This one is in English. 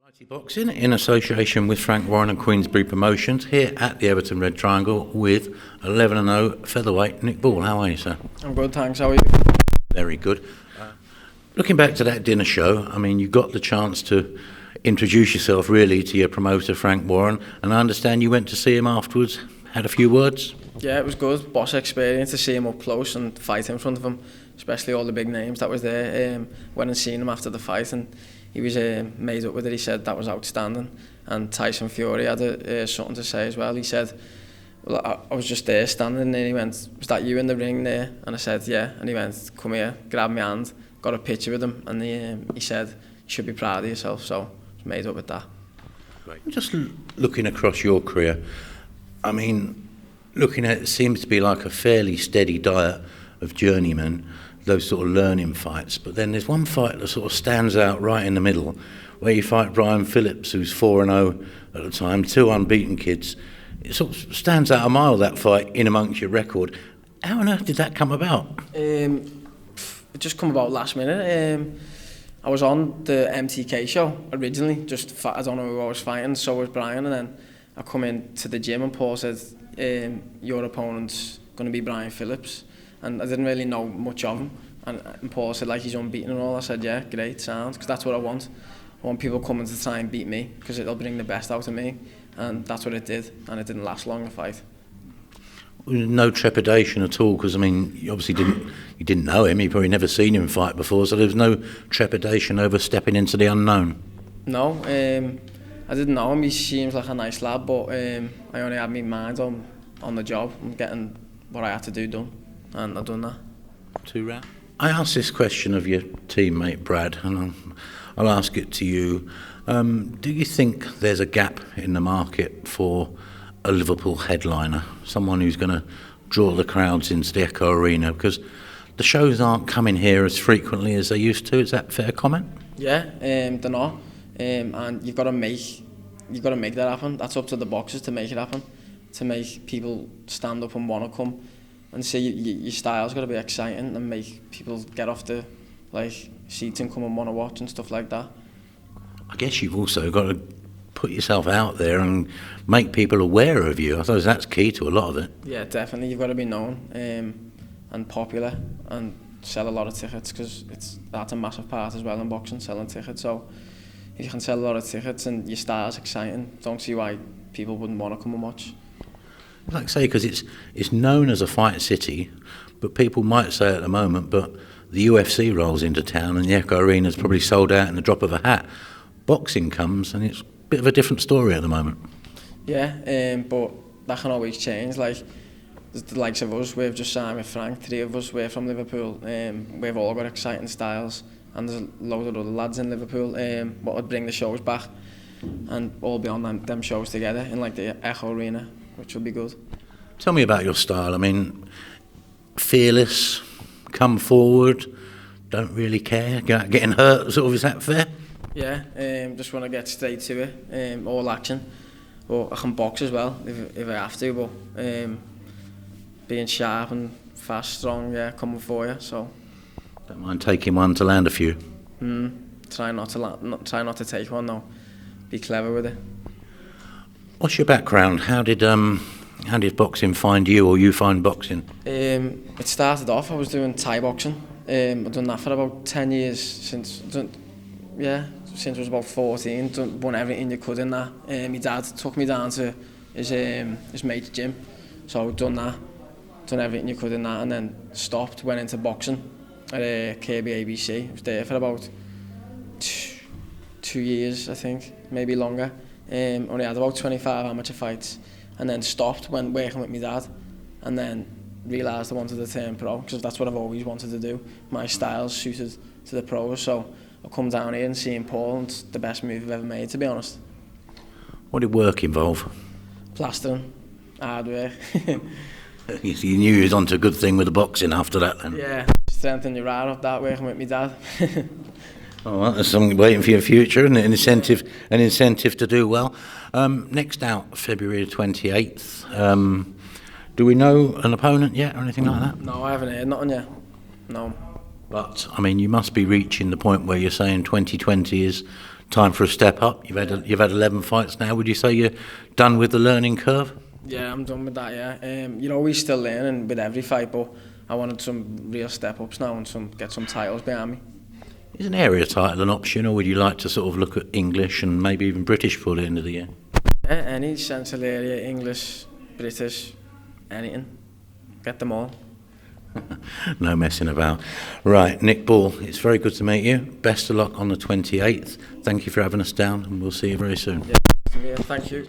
BlightyBoxing in association with Frank Warren and Queensbury Promotions here at the Everton Red Triangle with 11-0 featherweight Nick Ball. How are you, sir? I'm good, thanks. How are you? Very good. Looking back to that dinner show, I mean, you got the chance to introduce yourself really to your promoter Frank Warren, and I understand you went to see him afterwards, had a few words? Yeah, it was good. Boss experience to see him up close and fight in front of him, especially all the big names that was there. Went and seen him after the fight and he was made up with it. He said that was outstanding. And Tyson Fury had something to say as well. He said, well, I was just there standing there. He went, was that you in the ring there? And I said, yeah. And he went, come here, grabbed my hand, got a picture with him. And he said, you should be proud of yourself. So I was made up with that. Great. Just looking across your career, I mean, looking at it seems to be like a fairly steady diet of journeymen, those sort of learning fights. But then there's one fight that sort of stands out right in the middle, where you fight Brian Phillips, who's 4-0 at the time, 2 unbeaten kids. It sort of stands out a mile, that fight, in amongst your record. How on earth did that come about? It just come about last minute. I was on the MTK show originally, I don't know who I was fighting, so was Brian, and then I come in to the gym and Paul said, your opponent's going to be Brian Phillips. And I didn't really know much of him. And Paul said, like, he's unbeaten and all. I said, yeah, great, sound, because that's what I want. I want people coming to try and beat me, because it'll bring the best out of me. And that's what it did, and it didn't last long, the fight. No trepidation at all, because, I mean, you obviously didn't know him. You've probably never seen him fight before, so there was no trepidation over stepping into the unknown. No, I didn't know him. He seems like a nice lad, but I only had my mind on the job and getting what I had to do done. And I've done that. 2 rounds. I asked this question of your teammate Brad, and I'll ask it to you. Do you think there's a gap in the market for a Liverpool headliner, someone who's going to draw the crowds into the Echo Arena? Because the shows aren't coming here as frequently as they used to. Is that a fair comment? Yeah, they're not. And you've got to make that happen. That's up to the boxers to make it happen, to make people stand up and want to come. And see, your style's got to be exciting and make people get off the seats and come and want to watch and stuff like that. I guess you've also got to put yourself out there and make people aware of you. I suppose that's key to a lot of it. Yeah, definitely. You've got to be known and popular and sell a lot of tickets, because that's a massive part as well in boxing, selling tickets. So if you can sell a lot of tickets and your style's exciting, don't see why people wouldn't want to come and watch. Like I say, because it's known as a fight city, but people might say at the moment, but the UFC rolls into town and the Echo Arena's probably sold out in the drop of a hat. Boxing comes and it's a bit of a different story at the moment. Yeah, but that can always change. Like the likes of us, we've just signed with Frank, 3 of us, we're from Liverpool. We've all got exciting styles, and there's a load of other lads in Liverpool what would bring the shows back and all be on them shows together in like the Echo Arena, which will be good. Tell me about your style. I mean, fearless, come forward, don't really care, getting hurt, sort of, is that fair? Yeah, just want to get straight to it, all action. But I can box as well if I have to, but being sharp and fast, strong, yeah, coming for you, so. Don't mind taking one to land a few? Try not to take one, though. Be clever with it. What's your background? How did boxing find you, or you find boxing? It started off, I was doing Thai boxing. I've done that for about 10 years since I was about 14. Won everything you could in that. My dad took me down to his mate's gym, so I've done that, done everything you could in that, and then stopped, went into boxing at Kirby ABC. I was there for about 2 years, I think, maybe longer. Only had about 25 amateur fights, and then stopped, went working with my dad, and then realised I wanted to turn pro, because that's what I've always wanted to do. My style's suited to the pros, so I come down here and seeing Paul, and it's the best move I've ever made, to be honest. What did work involve? Plastering, hard work. You knew you was onto a good thing with the boxing after that then? Yeah, strengthen your ride up that, working with my dad. Oh, well, there's something waiting for your future, and an incentive to do well. Next out, February 28th. Do we know an opponent yet, or anything like that? No, I haven't heard nothing yet. No. But, I mean, you must be reaching the point where you're saying 2020 is time for a step up. You've had 11 fights now. Would you say you're done with the learning curve? Yeah, I'm done with that, yeah. You're always still learning with every fight, but I wanted some real step-ups now and get some titles behind me. Is an area title an option, or would you like to sort of look at English and maybe even British for the end of the year? Any central area, English, British, anything. Get them all. No messing about. Right, Nick Ball, it's very good to meet you. Best of luck on the 28th. Thank you for having us down, and we'll see you very soon. Yeah, thank you.